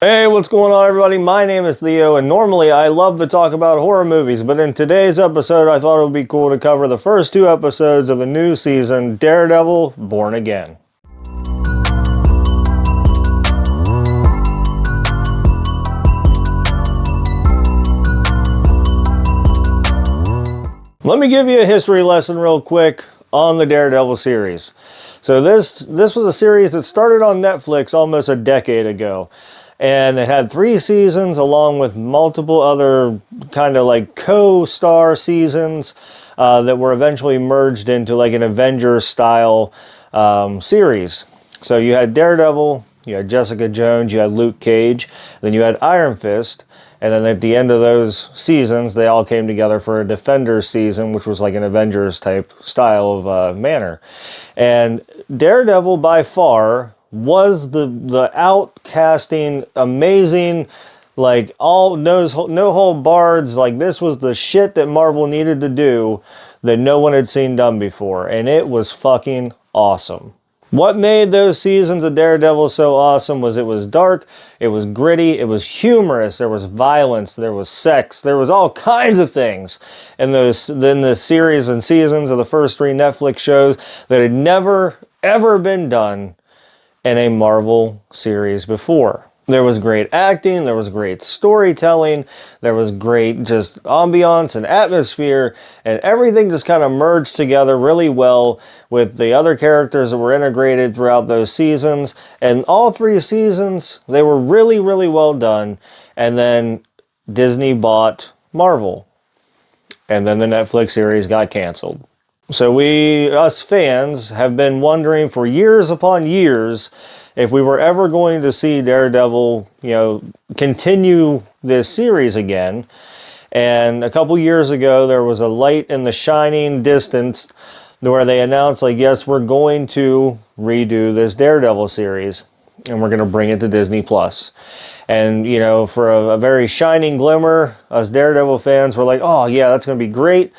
Hey, what's going on, everybody? My name is Theo, and normally I love to talk about horror movies, but in today's episode, I thought it would be cool to cover the first two episodes of the new season, Daredevil, Born Again. Let me give you a history lesson real quick on the Daredevil series. So this was a series that started on Netflix almost a decade ago. And it had 3 seasons along with multiple other kind of like co-star seasons that were eventually merged into like an Avengers style series. So you had Daredevil, you had Jessica Jones, you had Luke Cage, then you had Iron Fist. And then at the end of those seasons, they all came together for a Defenders season, which was like an Avengers type style of manner. And Daredevil by far was the outcasting, amazing, like all no hold bards. Like this was the shit that Marvel needed to do that no one had seen done before. And it was fucking awesome. What made those seasons of Daredevil so awesome was it was dark, it was gritty, it was humorous, there was violence, there was sex, there was all kinds of things in the series and seasons of the first 3 Netflix shows that had never, ever been done in a Marvel series before. There was great acting, there was great storytelling, there was great just ambiance and atmosphere, and everything just kind of merged together really well with the other characters that were integrated throughout those seasons. And all 3 seasons, they were really, really well done. And then Disney bought Marvel. And then the Netflix series got canceled. So we, us fans, have been wondering for years upon years if we were ever going to see Daredevil, continue this series again. And a couple years ago, there was a light in the shining distance where they announced, like, yes, we're going to redo this Daredevil series, and we're going to bring it to Disney+. And, for a very shining glimmer, us Daredevil fans were like, oh, yeah, that's going to be great.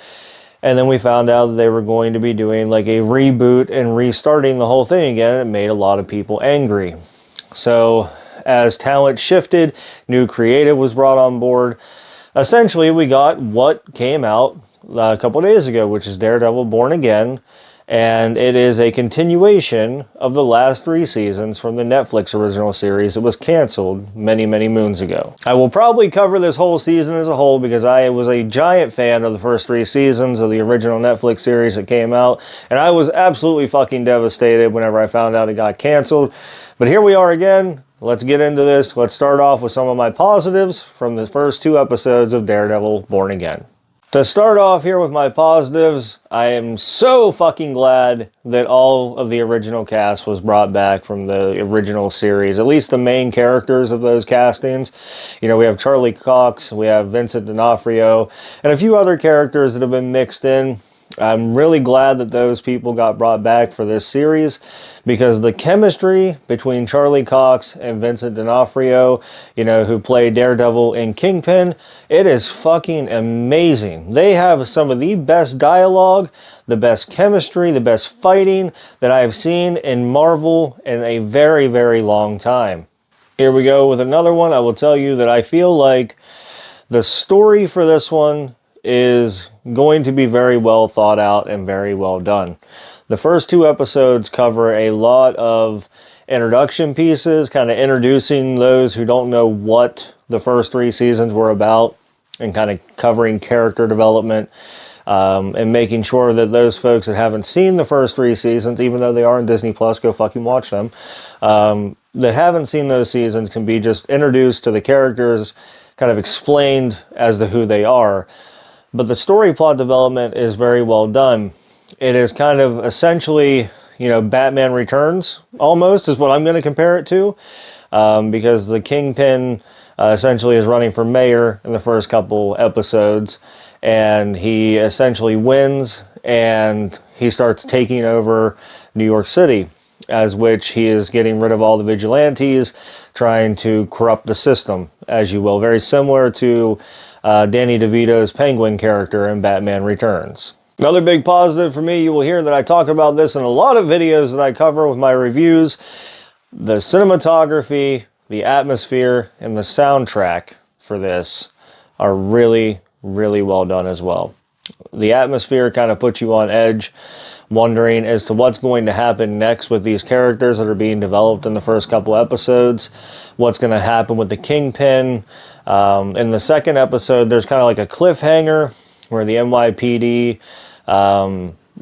And then we found out that they were going to be doing like a reboot and restarting the whole thing again. And it made a lot of people angry. So as talent shifted, new creative was brought on board. Essentially, we got what came out a couple days ago, which is Daredevil Born Again. And it is a continuation of the last 3 seasons from the Netflix original series that was canceled many, many moons ago. I will probably cover this whole season as a whole because I was a giant fan of the first 3 seasons of the original Netflix series that came out. And I was absolutely fucking devastated whenever I found out it got canceled. But here we are again. Let's get into this. Let's start off with some of my positives from the first 2 episodes of Daredevil Born Again. To start off here with my positives, I am so fucking glad that all of the original cast was brought back from the original series, at least the main characters of those castings. We have Charlie Cox, we have Vincent D'Onofrio, and a few other characters that have been mixed in. I'm really glad that those people got brought back for this series because the chemistry between Charlie Cox and Vincent D'Onofrio, who play Daredevil and Kingpin, it is fucking amazing. They have some of the best dialogue, the best chemistry, the best fighting that I have seen in Marvel in a very, very long time. Here we go with another one. I will tell you that I feel like the story for this one is going to be very well thought out and very well done. The first 2 episodes cover a lot of introduction pieces, kind of introducing those who don't know what the first 3 seasons were about and kind of covering character development and making sure that those folks that haven't seen the first 3 seasons, even though they are on Disney+, go fucking watch them, that haven't seen those seasons can be just introduced to the characters, kind of explained as to who they are. But the story plot development is very well done. It is kind of essentially, Batman Returns, almost, is what I'm going to compare it to. Because the Kingpin essentially is running for mayor in the first couple episodes. And he essentially wins, and he starts taking over New York City. As which he is getting rid of all the vigilantes, trying to corrupt the system, as you will. Very similar to Danny DeVito's Penguin character in Batman Returns. Another big positive for me, you will hear that I talk about this in a lot of videos that I cover with my reviews. The cinematography, the atmosphere, and the soundtrack for this are really, really well done as well. The atmosphere kind of puts you on edge, wondering as to what's going to happen next with these characters that are being developed in the first couple episodes. What's going to happen with the Kingpin. In the second episode, there's kind of like a cliffhanger where the NYPD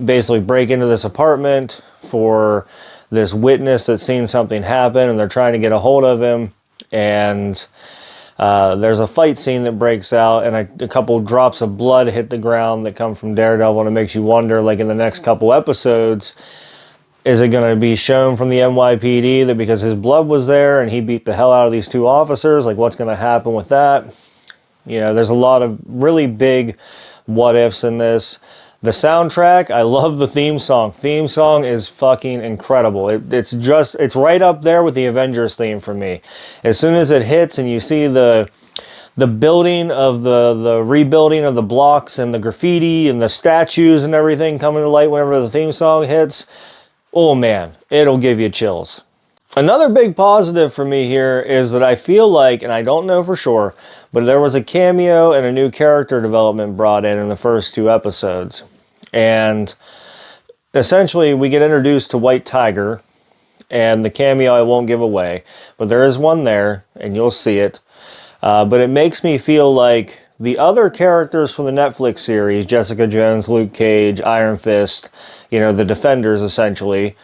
basically break into this apartment for this witness that's seen something happen, and they're trying to get a hold of him. And there's a fight scene that breaks out, and a couple drops of blood hit the ground that come from Daredevil, and it makes you wonder, like in the next couple episodes, is it going to be shown from the NYPD that because his blood was there and he beat the hell out of these two officers, like what's going to happen with that? You know, there's a lot of really big what ifs in this. The soundtrack, I love the theme song. Theme song is fucking incredible. It's right up there with the Avengers theme for me. As soon as it hits and you see the building of the rebuilding of the blocks and the graffiti and the statues and everything coming to light whenever the theme song hits, oh man, it'll give you chills. Another big positive for me here is that I feel like, and I don't know for sure, but there was a cameo and a new character development brought in the first 2 episodes. And essentially, we get introduced to White Tiger, and the cameo I won't give away, but there is one there, and you'll see it. But it makes me feel like the other characters from the Netflix series, Jessica Jones, Luke Cage, Iron Fist, you know, the Defenders, essentially,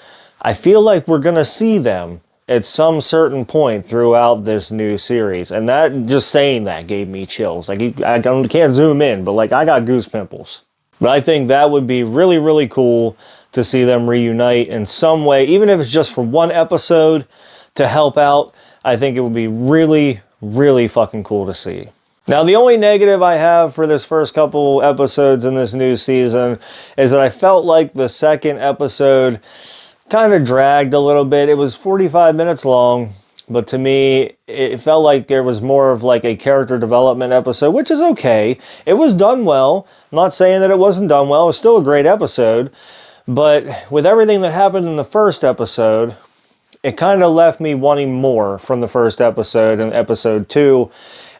I feel like we're going to see them at some certain point throughout this new series. And that, just saying that gave me chills. Like, I can't zoom in, but like, I got goose pimples. But I think that would be really, really cool to see them reunite in some way, even if it's just for one episode to help out. I think it would be really, really fucking cool to see. Now, the only negative I have for this first couple episodes in this new season is that I felt like the second episode kind of dragged a little bit. It was 45 minutes long, but to me, it felt like there was more of like a character development episode, which is okay. It was done well. I'm not saying that it wasn't done well. It was still a great episode. But with everything that happened in the first episode, it kind of left me wanting more from the first episode and episode 2.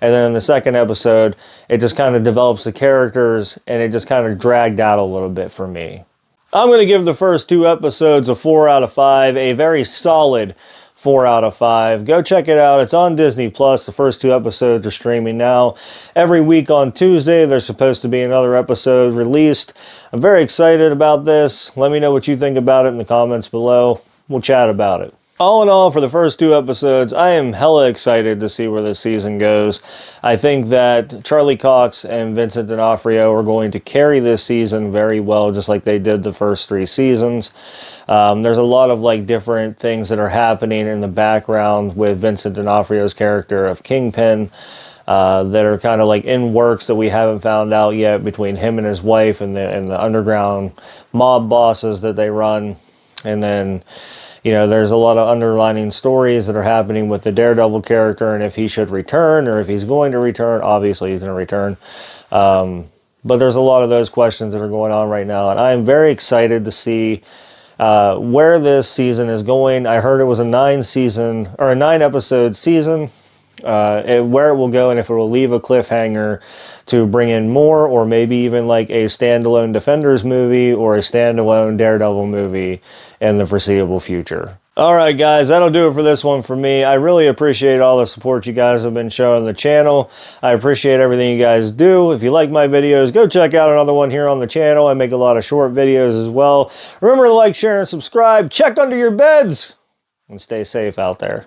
And then in the second episode, it just kind of develops the characters, and it just kind of dragged out a little bit for me. I'm going to give the first 2 episodes a 4 out of 5, a very solid 4 out of 5. Go check it out. It's on Disney+. The first 2 episodes are streaming now. Every week on Tuesday, there's supposed to be another episode released. I'm very excited about this. Let me know what you think about it in the comments below. We'll chat about it. All in all, for the first 2 episodes, I am hella excited to see where this season goes. I think that Charlie Cox and Vincent D'Onofrio are going to carry this season very well, just like they did the first 3 seasons. There's a lot of like different things that are happening in the background with Vincent D'Onofrio's character of Kingpin that are kind of like in works that we haven't found out yet between him and his wife and the underground mob bosses that they run. And then, you know, there's a lot of underlining stories that are happening with the Daredevil character and if he should return or if he's going to return. Obviously, he's going to return. But there's a lot of those questions that are going on right now. And I am very excited to see where this season is going. I heard it was a 9-episode season. Where it will go and if it will leave a cliffhanger to bring in more, or maybe even like a standalone Defenders movie or a standalone Daredevil movie in the foreseeable future. Alright guys, that'll do it for this one for me. I really appreciate all the support you guys have been showing the channel. I appreciate everything you guys do. If you like my videos, go check out another one here on the channel. I make a lot of short videos as well. Remember to like, share, and subscribe. Check under your beds and stay safe out there.